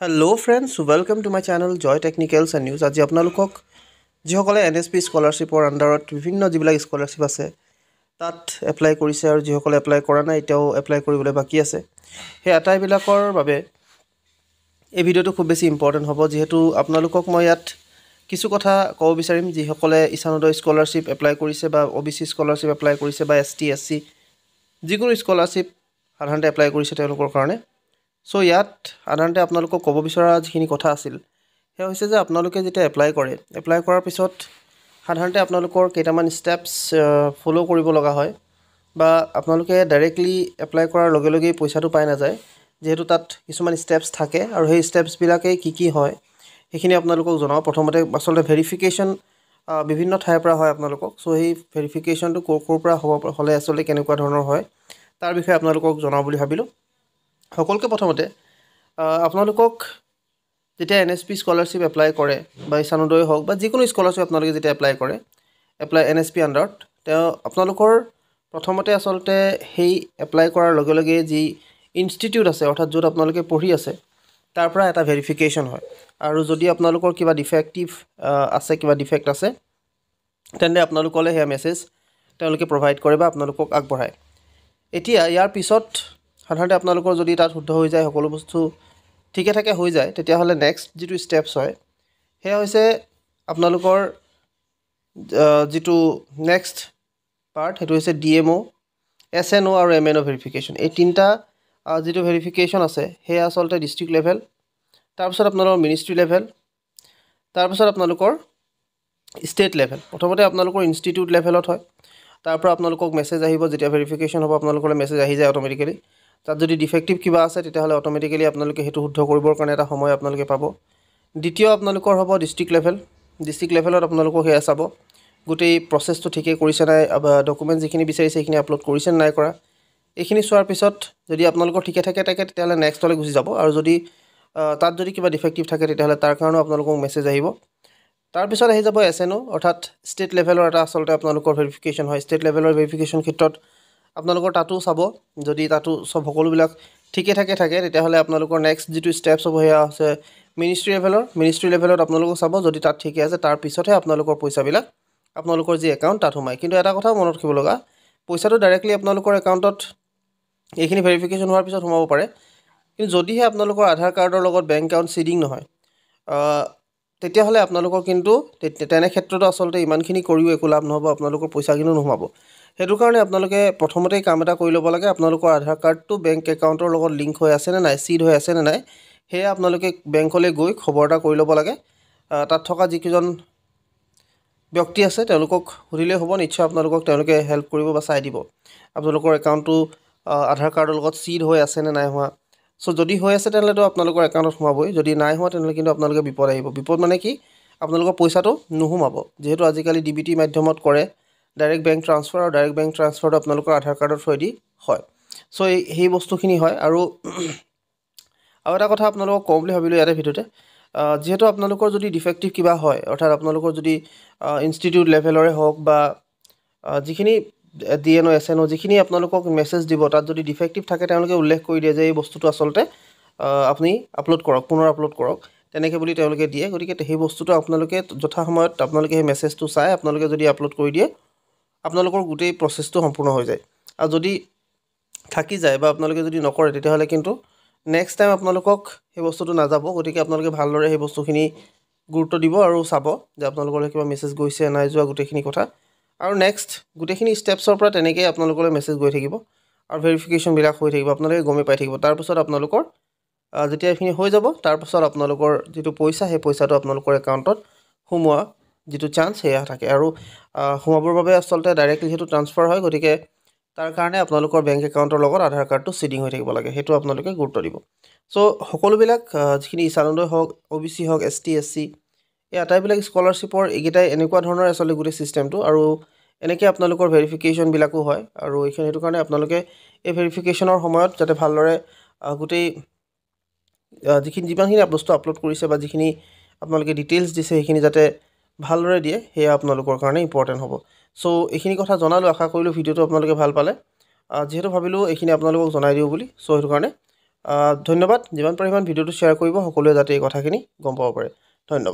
Hello friends, welcome to my channel Joy Technicals and News. আজি আপোনালোকক যিসকলে NSP স্কলাৰশ্বিপৰ আন্ডাৰত বিভিন্ন যিবিলাক স্কলাৰশ্বিপ আছে তাত এপ্লাই কৰিছে আৰু যিসকলে এপ্লাই কৰা নাই এতিয়াও এপ্লাই কৰিবলৈ বাকি আছে সেই আটাইবিলাকৰ বাবে এই ভিডিঅ'টো খুব বেছি ইম্পৰ্টেণ্ট হ'ব যেহেতু আপোনালোকক মই ইয়াত কিছু কথা ক'ব বিচাৰিম যিসকলে ইছানোদয় স্কলাৰশ্বিপ এপ্লাই কৰিছে বা OBC স্কলাৰশ্বিপ এপ্লাই কৰিছে বা ST SC যিকোনো স্কলাৰশ্বিপ সাধাৰণতে এপ্লাই কৰিছে তেওঁলোকৰ কাৰণে সো ইয়াত সাধাৰণতে আপোনালোকক ক'ব বিচৰা যিখিনি কথা আছিল সেয়া হৈছে যে আপোনালোকে যেতিয়া এপ্লাই কৰাৰ পিছত সাধাৰণতে আপোনালোকৰ কেইটামান ষ্টেপছ ফলো কৰিব লগা হয় বা আপোনালোকে ডাইৰেক্টলি এপ্লাই কৰাৰ লগে লগে পইচাটো পাই নাযায় যেহেতু তাত কিছুমান ষ্টেপছ থাকে আৰু সেই ষ্টেপছবিলাকে কি হয় সেইখিনি আপোনালোকক জনাও প্ৰথমতে আসলে ভেৰিফিকেশ্যন বিভিন্ন ঠাইৰ পৰা হয় আপোনালোকক সো সেই ভেৰিফিকেশ্যনটো ক'ৰ পৰা হ'লে আসলে কেনেকুৱা ধৰণৰ হয় তাৰ বিষয়ে আপোনালোকক জনাও বুলি ভাবিলোঁ সকলোকে প্ৰথমতে আপোনালোকক যেতিয়া NSP স্কলাৰশ্বিপ এপ্লাই কৰে বা ইছানোদয় হওক বা যিকোনো স্কলাৰশ্বিপ আপোনালোকে যেতিয়া এপ্লাই NSP আন্ডাৰত তেওঁ আপোনালোকৰ প্ৰথমতে আসলতে সেই এপ্লাই কৰাৰ লগে লগে যি ইনষ্টিটিউট আছে অৰ্থাৎ য'ত আপোনালোকে পঢ়ি আছে তাৰ পৰা এটা ভেৰিফিকেশ্যন হয় আৰু যদি আপোনালোকৰ কিবা ডিফেক্ট আছে তেন্তে আপোনালোকলৈ সেই মেছেজ তেওঁলোকে প্ৰভাইড কৰে বা আপোনালোকক আগবঢ়ায় এতিয়া ইয়াৰ পিছত সাধাৰণতে আপোনালোকৰ যদি তাত শুদ্ধ হৈ যায় সকলো বস্তু ঠিকে থাকে হৈ যায় তেতিয়াহ'লে নেক্সট যিটো ষ্টেপছ হয় সেয়া হৈছে আপোনালোকৰ যিটো নেক্সট পাৰ্ট সেইটো হৈছে DMO SNO আৰু MNO ভেৰিফিকেশ্যন এই তিনিটা যিটো ভেৰিফিকেশ্যন আছে সেয়া আচলতে ডিষ্ট্ৰিক্ট লেভেল তাৰপিছত আপোনালোকৰ মিনিষ্ট্ৰি লেভেল তাৰপিছত আপোনালোকৰ ষ্টেট লেভেল প্ৰথমতে আপোনালোকৰ ইনষ্টিটিউট লেভেলত হয় তাৰ পৰা আপোনালোকক মেছেজ আহিব যেতিয়া ভেৰিফিকেশ্যন হ'ব আপোনালোকলৈ মেছেজ আহি যায় অটোমেটিক্যালি তাত যদি ডিফেক্টিভ কিবা আছে তেতিয়াহ'লে অটোমেটিক্যালি আপোনালোকে সেইটো শুদ্ধ কৰিবৰ কাৰণে এটা সময় আপোনালোকে পাব দ্বিতীয় আপোনালোকৰ হ'ব ডিষ্ট্ৰিক্ট লেভেলত আপোনালোকক সেয়া চাব গোটেই প্ৰচেছটো ঠিকেই কৰিছে নাই ডকুমেণ্ট যিখিনি বিচাৰিছে সেইখিনি আপলোড কৰিছে নাই কৰা এইখিনি চোৱাৰ পিছত যদি আপোনালোকৰ ঠিকে থাকে তেতিয়াহ'লে নেক্সটলৈ গুচি যাব আৰু যদি তাত যদি কিবা ডিফেক্টিভ থাকে তেতিয়াহ'লে তাৰ কাৰণেও আপোনালোকক মেছেজ আহিব তাৰপিছত আহি যাব SNO অৰ্থাৎ ষ্টেট লেভেলৰ এটা আচলতে আপোনালোকৰ ভেৰিফিকেশ্যন হয় ষ্টেট লেভেলৰ ভেৰিফিকেশ্যন ক্ষেত্ৰত আপোনালোকৰ তাতো চাব যদি তাতো সব সকলোবিলাক ঠিকে থাকে তেতিয়াহ'লে আপোনালোকৰ নেক্সট যিটো ষ্টেপছ হ'ব সেয়া আছে মিনিষ্ট্ৰি লেভেলত আপোনালোকক চাব যদি তাত ঠিকে আছে তাৰ পিছতহে আপোনালোকৰ পইচাবিলাক আপোনালোকৰ যি একাউণ্ট তাত সোমায় কিন্তু এটা কথা মনত ৰাখিব লগা পইচাটো ডাইৰেক্টলি আপোনালোকৰ একাউণ্টত এইখিনি ভেৰিফিকেশ্যন হোৱাৰ পিছত সোমাব পাৰে কিন্তু যদিহে আপোনালোকৰ আধাৰ কাৰ্ডৰ লগত বেংক একাউণ্ট চিডিং নহয় তেতিয়াহ'লে আপোনালোকৰ কিন্তু তেনে ক্ষেত্ৰতো আচলতে ইমানখিনি কৰিও একো লাভ নহ'ব আপোনালোকৰ পইচা কিন্তু নোসোমাব সেইটো কাৰণে আপোনালোকে প্ৰথমতেই কাম এটা কৰি ল'ব লাগে আপোনালোকৰ আধাৰ কাৰ্ডটো বেংক একাউণ্টৰ লগত লিংক হৈ আছে নে নাই চিড হৈ আছে নে নাই সেয়া আপোনালোকে বেংকলৈ গৈ খবৰ এটা কৰি ল'ব লাগে তাত থকা যিকেইজন ব্যক্তি আছে তেওঁলোকক সুধিলেই হ'ব নিশ্চয় আপোনালোকক তেওঁলোকে হেল্প কৰিব বা চাই দিব আপোনালোকৰ একাউণ্টটো আধাৰ কাৰ্ডৰ লগত চিড হৈ আছে নে নাই হোৱা সো যদি হৈ আছে তেনেহ'লেতো আপোনালোকৰ একাউণ্টত সোমাবই যদি নাই হোৱা তেনেহ'লে কিন্তু আপোনালোকে বিপদ মানে কি আপোনালোকৰ পইচাটো নোসোমাব যিহেতু আজিকালি DBT মাধ্যমত কৰে ডাইৰেক্ট বেংক ট্ৰান্সফাৰ আৰু ডাইৰেক্ট বেংক ট্ৰান্সফাৰটো আপোনালোকৰ আধাৰ কাৰ্ডৰ থ্ৰুৱেদি হয় সো সেই বস্তুখিনি হয় আৰু এটা কথা আপোনালোকক কওঁ বুলি ভাবিলোঁ ইয়াতে ভিডিঅ'তে যিহেতু আপোনালোকৰ যদি ডিফেক্টিভ কিবা হয় অৰ্থাৎ আপোনালোকৰ যদি ইনষ্টিটিউট লেভেলৰে হওক বা যিখিনি DNO SNO যিখিনি আপোনালোকক মেছেজ দিব তাত যদি ডিফেক্টিভ থাকে তেওঁলোকে উল্লেখ কৰি দিয়ে যে এই বস্তুটো আচলতে আপুনি পুনৰ আপলোড কৰক তেনেকৈ বুলি তেওঁলোকে দিয়ে গতিকে সেই বস্তুটো আপোনালোকে যথাসময়ত আপোনালোকে সেই মেছেজটো চাই আপোনালোকে যদি আপলোড কৰি দিয়ে আপোনালোকৰ গোটেই প্ৰচেছটো সম্পূৰ্ণ হৈ যায় আৰু যদি থাকি যায় বা আপোনালোকে যদি নকৰে তেতিয়াহ'লে কিন্তু নেক্সট টাইম আপোনালোকক সেই বস্তুটো নাযাব গতিকে আপোনালোকে ভালদৰে সেই বস্তুখিনি গুৰুত্ব দিব আৰু চাব যে আপোনালোকলৈ কিবা মেছেজ গৈছে নাই যোৱা গোটেইখিনি কথা আৰু নেক্সট গোটেইখিনি ষ্টেপছৰ পৰা তেনেকৈ আপোনালোকলৈ মেছেজ গৈ থাকিব আৰু ভেৰিফিকেশ্যনবিলাক হৈ থাকিব আপোনালোকে গমেই পাই থাকিব তাৰপিছত আপোনালোকৰ যেতিয়া এইখিনি হৈ যাব তাৰপিছত আপোনালোকৰ যিটো পইচা সেই পইচাটো আপোনালোকৰ একাউণ্টত সোমোৱা যিটো চান্স সেয়া থাকে আৰু সোমাবৰ বাবে আচলতে ডাইৰেক্টলি সেইটো ট্ৰান্সফাৰ হয় গতিকে তাৰ কাৰণে আপোনালোকৰ বেংক একাউণ্টৰ লগত আধাৰ কাৰ্ডটো চিডিং হৈ থাকিব লাগে সেইটো আপোনালোকে গুৰুত্ব দিব সো সকলোবিলাক যিখিনি ইছানোদয় হওক OBC হওক ST SC এই আটাইবিলাক স্কলাৰশ্বিপৰ এইকেইটাই এনেকুৱা ধৰণৰ আচলতে গোটেই ছিষ্টেমটো আৰু এনেকৈ আপোনালোকৰ ভেৰিফিকেশ্যনবিলাকো হয় আৰু সেইটো কাৰণে আপোনালোকে এই ভেৰিফিকেশ্যনৰ সময়ত যাতে ভালদৰে গোটেই যিমানখিনি বস্তু আপলোড কৰিছে বা যিখিনি আপোনালোকে ডিটেইলছ দিছে সেইখিনি যাতে ভালদৰে দিয়ে সেয়া আপোনালোকৰ কাৰণে ইম্পৰ্টেণ্ট হ'ব সো এইখিনি কথা জনালোঁ আশা কৰিলোঁ ভিডিঅ'টো আপোনালোকে ভাল পালে যেহেতু ভাবিলোঁ এইখিনি আপোনালোকক জনাই দিওঁ বুলি সো সেইটো কাৰণে ধন্যবাদ। যিমান পাৰে সিমান ভিডিঅ'টো শ্বেয়াৰ কৰিব, সকলোৱে যাতে এই কথাখিনি গম পাব পাৰে। ধন্যবাদ।